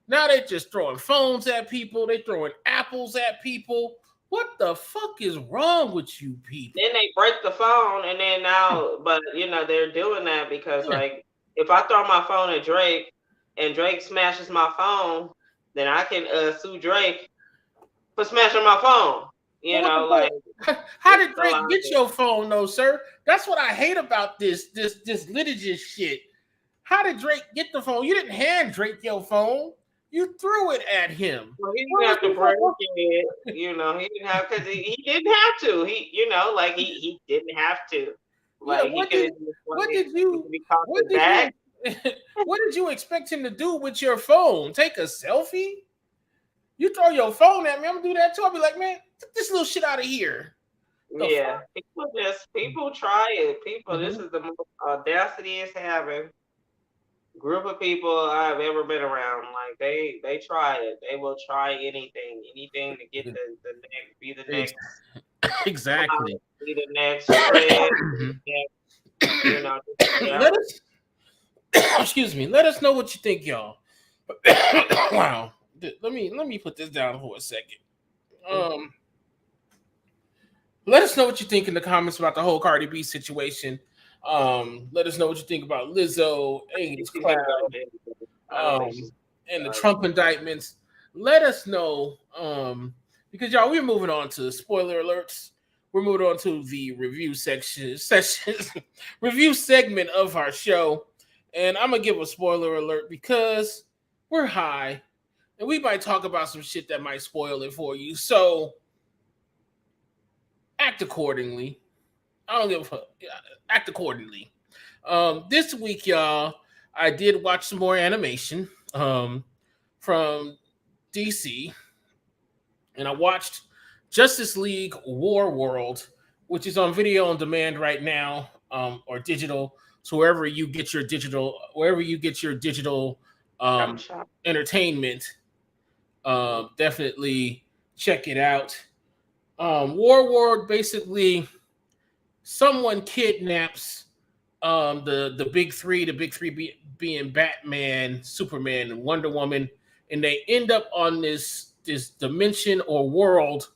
Now they're just throwing phones at people. They're throwing apples at people. What the fuck is wrong with you people? Then they break the phone, and then now, but they're doing that because like, if I throw my phone at Drake and Drake smashes my phone, then I can sue Drake for smashing my phone. How did Drake get your phone, though, sir? That's what I hate about this litigious shit. How did Drake get the phone? You didn't hand Drake your phone. You threw it at him. Well, he didn't have to break it. He didn't have, because he didn't have to. He didn't have to. Like, what did you expect him to do with your phone? Take a selfie? You throw your phone at me, I'm gonna do that too. I'll be like, man, get this little shit out of here. People try it. This is the most audacious having group of people I've ever been around. Like they try it. They will try anything to get the next, be the next. Exactly. Be the next trend. Excuse me. Let us know what you think, y'all. Wow. Let me put this down for a second. Let us know what you think in the comments about the whole Cardi B situation. Let us know what you think about Lizzo, Angus Cloud, and the Trump indictments. Let us know, because y'all, we're moving on to spoiler alerts. We're moving on to the review review segment of our show, and I'm gonna give a spoiler alert because we're high, and we might talk about some shit that might spoil it for you. So act accordingly. I don't give a fuck. Act accordingly. This week, y'all, I did watch some more animation from DC and I watched Justice League War World, which is on video on demand right now, or digital. So wherever you get your digital, entertainment, definitely check it out. War World, basically, someone kidnaps the big three being Batman, Superman, and Wonder Woman, and they end up on this dimension or world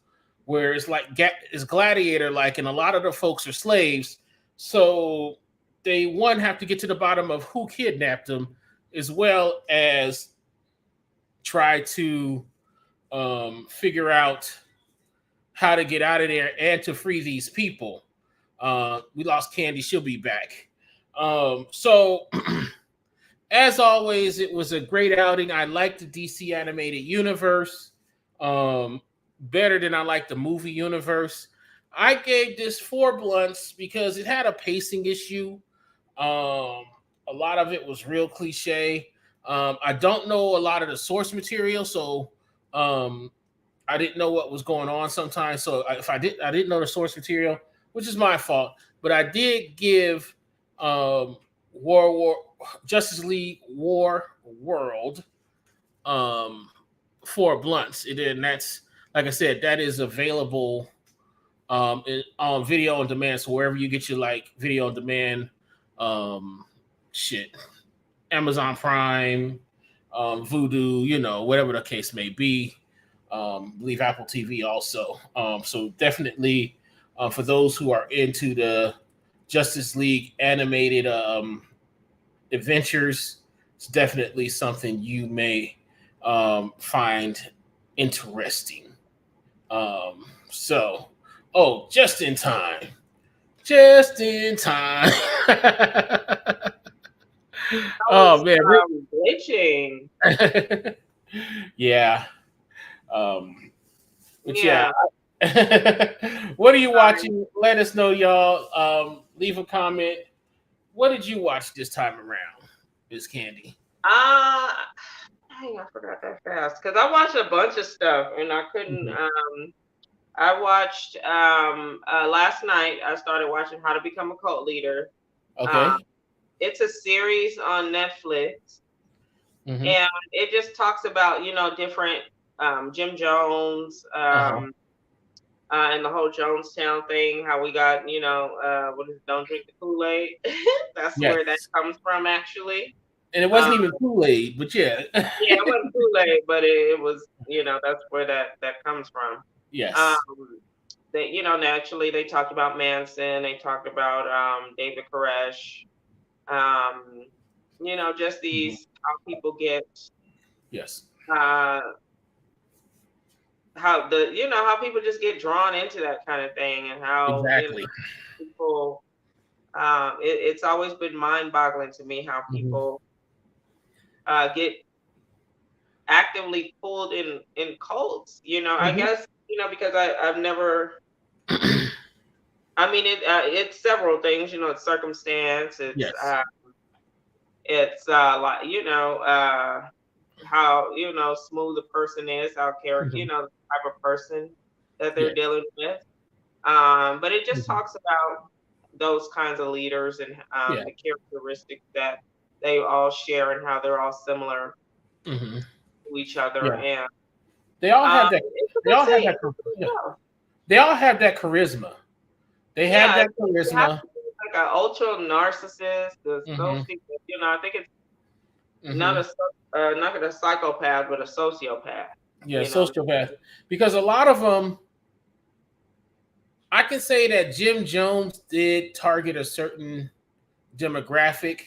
where it's like it's gladiator like, and a lot of the folks are slaves. So they have to get to the bottom of who kidnapped them, as well as try to figure out how to get out of there and to free these people. We lost Candy; she'll be back. So as always, it was a great outing. I like the DC animated universe better than I like the movie universe. I gave this 4 blunts because it had a pacing issue. A lot of it was real cliche. I don't know a lot of the source material, so I didn't know what was going on sometimes. So I didn't know the source material, which is my fault. But I did give Justice League War World 4 blunts. And that's, like I said, that is available on video on demand. So wherever you get your like video on demand, Amazon Prime, Vudu, whatever the case may be. Believe Apple TV also. So definitely for those who are into the Justice League animated adventures, it's definitely something you may find interesting. Just in time. Oh man, glitching. Yeah. Yeah. What are you watching? Let us know, y'all. Leave a comment. What did you watch this time around, Miss Candy? Dang, I forgot that fast because I watched a bunch of stuff and I couldn't. I watched last night. I started watching How to Become a Cult Leader. Okay. It's a series on Netflix, and it just talks about different Jim Jones and the whole Jonestown thing. How we got what is Don't Drink the Kool-Aid. That's where that comes from, actually. And it wasn't even Kool-Aid, but yeah. Yeah, it wasn't Kool-Aid, but it was, that's where that comes from. Yes. They, naturally they talked about Manson, they talked about David Koresh, just these how people get how people just get drawn into that kind of thing, and how people it's always been mind-boggling to me how people get actively pulled in cults. I guess because I've never. I mean, it's several things. It's circumstance. It's it's like how smooth a person is, how character, the type of person that they're dealing with. But it just talks about those kinds of leaders and the characteristics that they all share and how they're all similar to each other, and they all have that. They all have that. They all have that charisma. They have that charisma. Like an ultra narcissist, I think it's not a psychopath, but a sociopath. Yeah, sociopath. Because a lot of them, I can say that Jim Jones did target a certain demographic.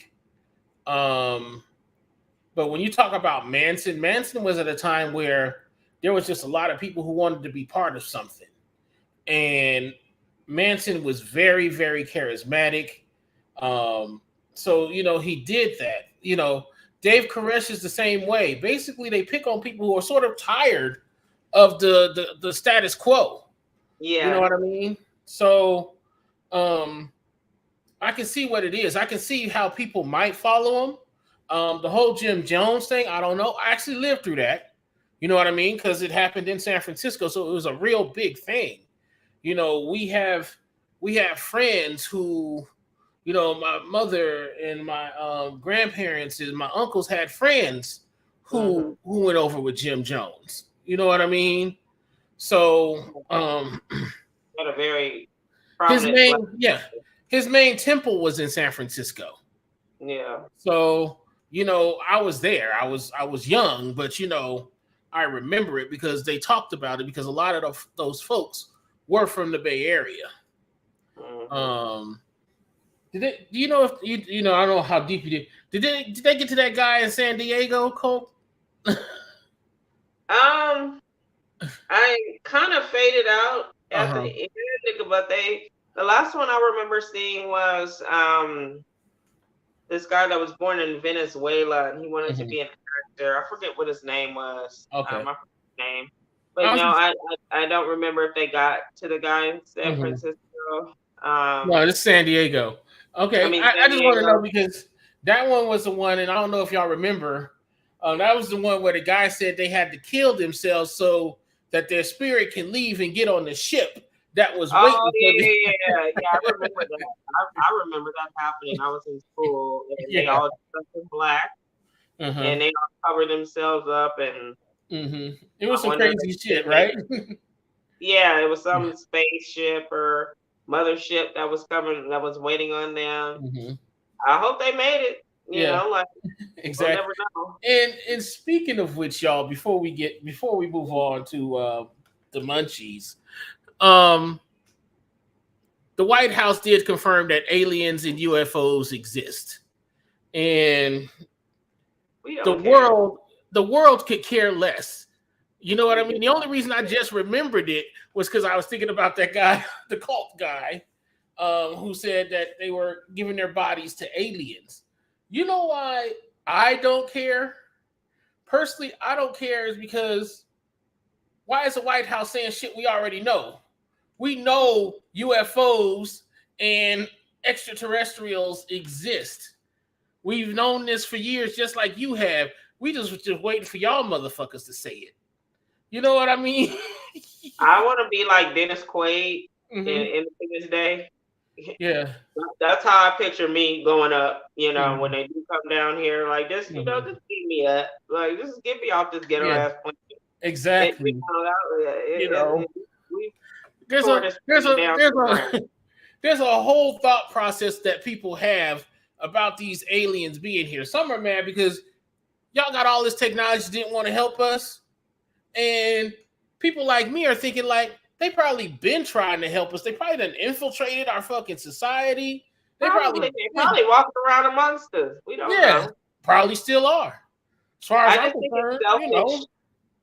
But when you talk about Manson was at a time where there was just a lot of people who wanted to be part of something. And Manson was very, very charismatic. So, he did that. Dave Koresh is the same way. Basically, they pick on people who are sort of tired of the status quo. Yeah. You know what I mean? So I can see what it is. I can see how people might follow him. The whole Jim Jones thing, I don't know. I actually lived through that. You know what I mean? Because it happened in San Francisco, so it was a real big thing. You know, we have friends who, you know, my mother and my grandparents and my uncles had friends who went over with Jim Jones. You know what I mean? So Had a very his main temple was in San Francisco. Yeah. So, you know, I was there. I was young, but you know, I remember it because they talked about it because a lot of those folks were from the Bay Area. Did they? Do you know if you know? I don't know how deep you did. Did they get to that guy in San Diego, Colt? I kind of faded out at the end, but the last one I remember seeing was this guy that was born in Venezuela and he wanted to be an actor. I forget what his name was. Okay. I forget his name. But no, I don't remember if they got to the guy in San Francisco. No, it's San Diego. Okay, I just want to know because that one was the one, and I don't know if y'all remember. That was the one where the guy said they had to kill themselves so that their spirit can leave and get on the ship that was waiting for them. Yeah, I remember that. I remember that happening. I was in school, and they all dressed in black, and they all covered themselves up, and it was some crazy shit, right? Yeah, it was some spaceship or mothership that was coming, that was waiting on them. I hope they made it. You know, like exactly. We'll never know. And speaking of which, y'all, before we move on to the Munchies, the White House did confirm that aliens and UFOs exist, and the world could care less. You know what I mean? The only reason I just remembered it was because I was thinking about that guy, the cult guy, who said that they were giving their bodies to aliens. You know why I don't care? Personally, I don't care is because why is the White House saying shit we already know? We know UFOs and extraterrestrials exist. We've known this for years, just like you have. We just waiting for y'all motherfuckers to say it. You know what I mean? I want to be like Dennis Quaid in Independence Day. Yeah, that's how I picture me going up. You know, when they do come down here, like this, you know, just keep me up, like just get me off this ghetto ass planet. Exactly. There's a whole thought process that people have about these aliens being here. Some are mad because y'all got all this technology, didn't want to help us, and people like me are thinking like, they probably been trying to help us. They probably done infiltrated our fucking society. They probably walking around amongst us. We don't know. Probably still are. As far as I'm concerned, you know.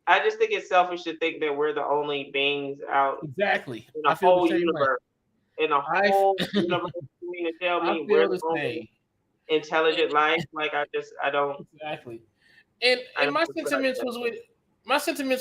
I just think it's selfish to think that we're the only beings out in a whole universe. In a whole universe, to tell me we're the only intelligent life. Like I don't exactly. And my sentiments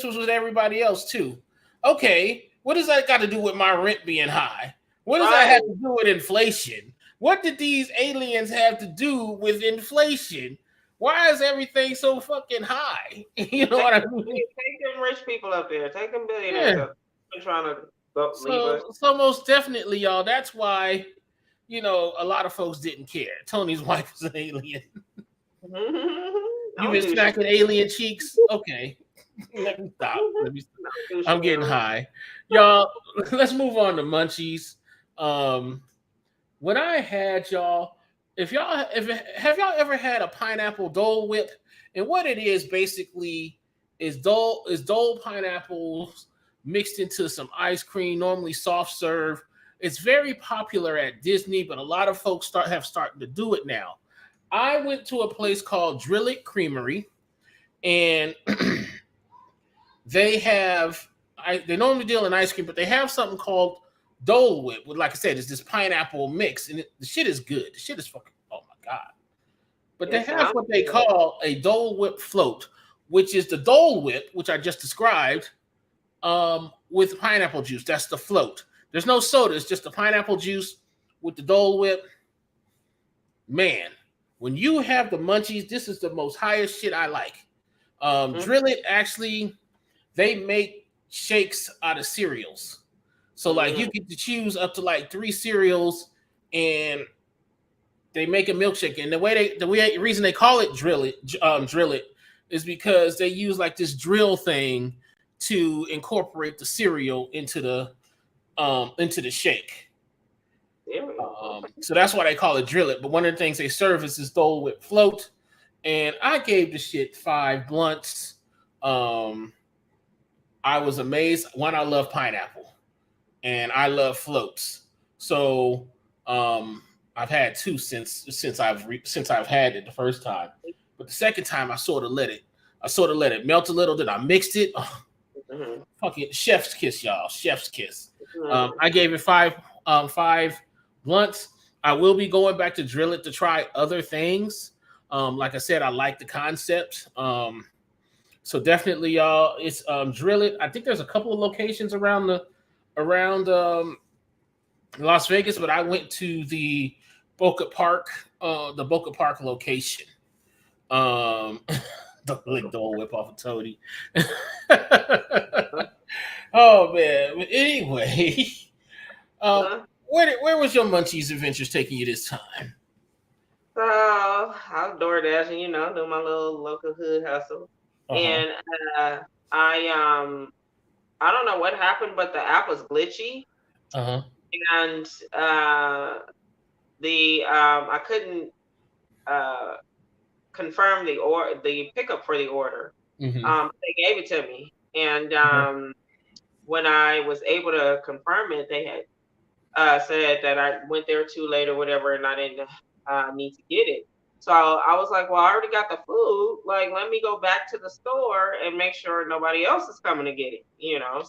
was with everybody else too. Okay, what does that got to do with my rent being high? What does that have to do with inflation? What did these aliens have to do with inflation? Why is everything so fucking high? You know what I mean? Take them rich people up there. Take them billionaires up. They're trying to leave us. So most definitely, y'all, that's why, you know, a lot of folks didn't care. Tony's wife is an alien. You been smacking alien cheeks? Okay. Let me stop. I'm getting high. Y'all, let's move on to Munchies. When I had y'all, have y'all ever had a pineapple Dole Whip? And what it is basically is Dole pineapples mixed into some ice cream, normally soft serve. It's very popular at Disney, but a lot of folks have started to do it now. I went to a place called Drill It Creamery, and they normally deal in ice cream, but they have something called Dole Whip. Like I said, it's this pineapple mix, and the shit is good. The shit is fucking, oh my God. But they have what they call a Dole Whip float, which is the Dole Whip, which I just described, with pineapple juice. That's the float. There's no soda. It's just the pineapple juice with the Dole Whip. Man, when you have the Munchies, this is the most highest shit I like. Drill It actually they make shakes out of cereals. So like you get to choose up to like 3 cereals, and they make a milkshake. And the reason they call it drill it is because they use like this drill thing to incorporate the cereal into the shake. So that's why they call it drill it. But one of the things they serve is this Dole Whip float, and I gave the shit 5 blunts. I was amazed. One, I love pineapple, and I love floats. So I've had 2 since I've had it the first time, but the second time I sort of let it melt a little. Then I mixed it. Oh, fucking chef's kiss, y'all. Chef's kiss. I gave it 5 blunts. I will be going back to drill it to try other things. Like I said, I like the concept. So definitely, y'all, it's drill it. I think there's a couple of locations around Las Vegas, but I went to the Boca Park location. The lick Dole Whip off of Toady. Oh man. But anyway, where was your Munchies adventures taking you this time? So I was door dashing, do my little local hood hustle. And I don't know what happened, but the app was glitchy. And I couldn't confirm the pickup for the order. They gave it to me, and when I was able to confirm it, they had said that I went there too late or whatever, and I didn't need to get it. So I was like, well, I already got the food. Like, let me go back to the store and make sure nobody else is coming to get it.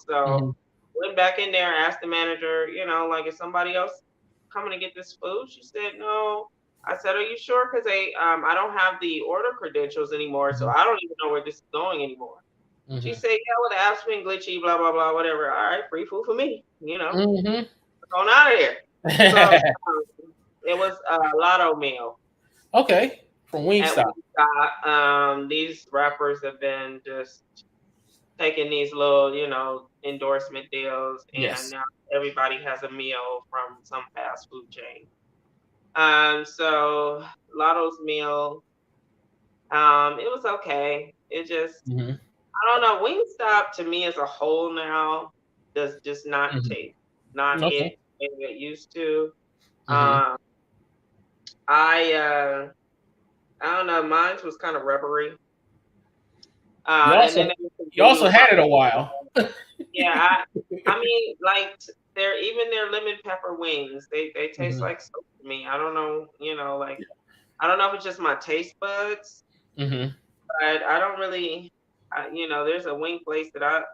So went back in there, asked the manager, like, is somebody else coming to get this food? She said, no. I said, are you sure? Because I don't have the order credentials anymore, so I don't even know where this is going anymore. She said, yeah, well, the app's been glitchy, blah, blah, blah, whatever. All right, free food for me, going out of here. So it was a lotto meal. Okay, from Wingstop. These rappers have been just taking these little, endorsement deals, and now everybody has a meal from some fast food chain. So Lotto's meal, it was okay. It just, I don't know. Wingstop to me as a whole now does just not taste, not it used to. I don't know. Mine was kind of rubbery. You also had it a while. Yeah, I mean, like their lemon pepper wings. They taste like soap to me. I don't know. I don't know if it's just my taste buds. But I don't really. There's a wing place that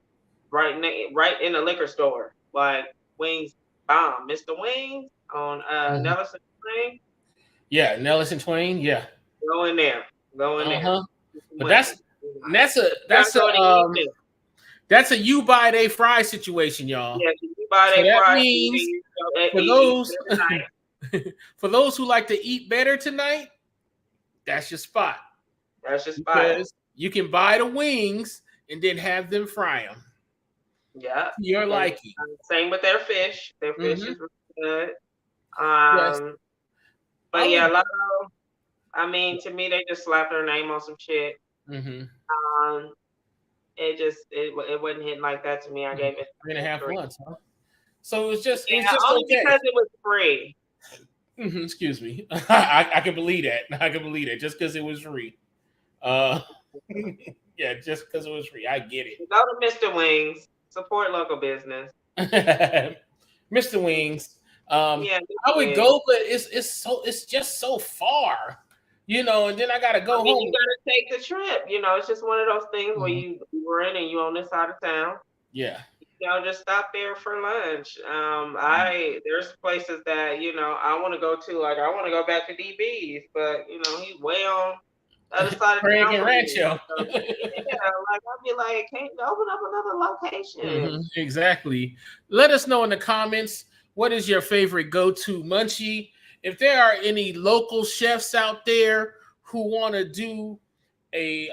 right in the liquor store. Like Wings Bomb, Mr. Wings on Nellis and Twain. Yeah, Nellis and Twain. Yeah. Go in there. But that's a you buy they fry situation, y'all. Yeah, you buy they fry. Means for those who like to eat better tonight, that's your spot. Because you can buy the wings and then have them fry them. Yeah, you're liking. Same with their fish. Their fish is really good. But yeah, Lotto. I mean, to me, they just slapped their name on some shit. It wasn't hitting like that to me. I gave it 3.5 months, huh? So it was just only okay. Because it was free. Excuse me. I can believe that. I can believe it just because it was free. Yeah, just because it was free. I get it. Go to Mr. Wings. Support local business. Mr. Wings. Yeah, I would go, but it's just so far. And then I gotta go home. You gotta take the trip. It's just one of those things where you were in and you on this side of town. Yeah. Just stop there for lunch. There's places that I want to go to. Like I want to go back to DB's, but he's way on the other side of town. Rancho. So, I'd be like, can't you open up another location? Exactly. Let us know in the comments, what is your favorite go-to munchie? If there are any local chefs out there who want to do a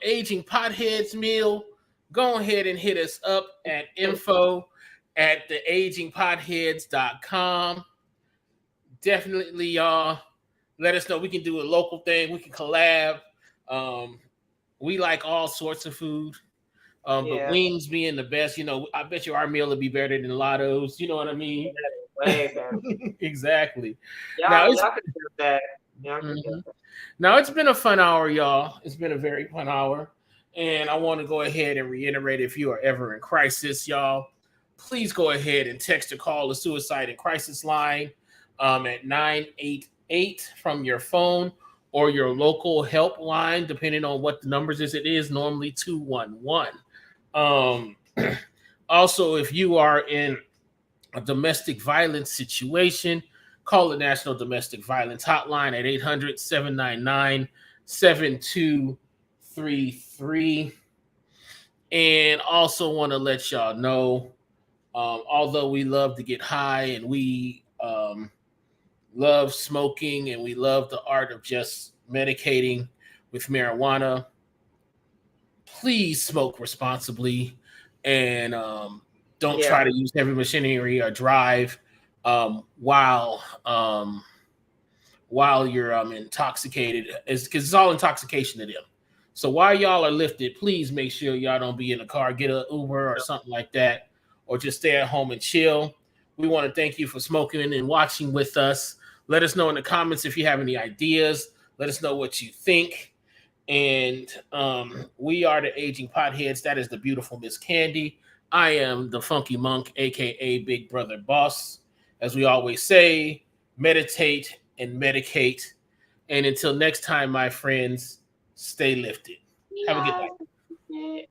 Aging Potheads meal, go ahead and hit us up at info@theagingpotheads.com. Definitely, y'all. Let us know. We can do a local thing. We can collab. We like all sorts of food. But wings being the best, I bet you our meal would be better than Lotto's. You know what I mean? Way better. Exactly. Y'all can do that. Now, it's been a fun hour, y'all. It's been a very fun hour. And I want to go ahead and reiterate, if you are ever in crisis, y'all, please go ahead and text or call the Suicide and Crisis line at 988 from your phone or your local helpline, depending on what the numbers is. It is normally 211. Also, if you are in a domestic violence situation, call the National Domestic Violence Hotline at 800-799-7233. And also want to let y'all know, although we love to get high and we love smoking and we love the art of just medicating with marijuana, please smoke responsibly and don't try to use heavy machinery or drive while you're intoxicated, because it's all intoxication to them. So while y'all are lifted, please make sure y'all don't be in the car. Get an Uber or something like that, or just stay at home and chill. We want to thank you for smoking and watching with us. Let us know in the comments if you have any ideas. Let us know what you think. And we are the Aging Potheads. That is the beautiful Miss Candy. I am the Funky Monk, aka Big Brother Boss. As we always say, meditate and medicate. And until next time, my friends, stay lifted. Have a good night.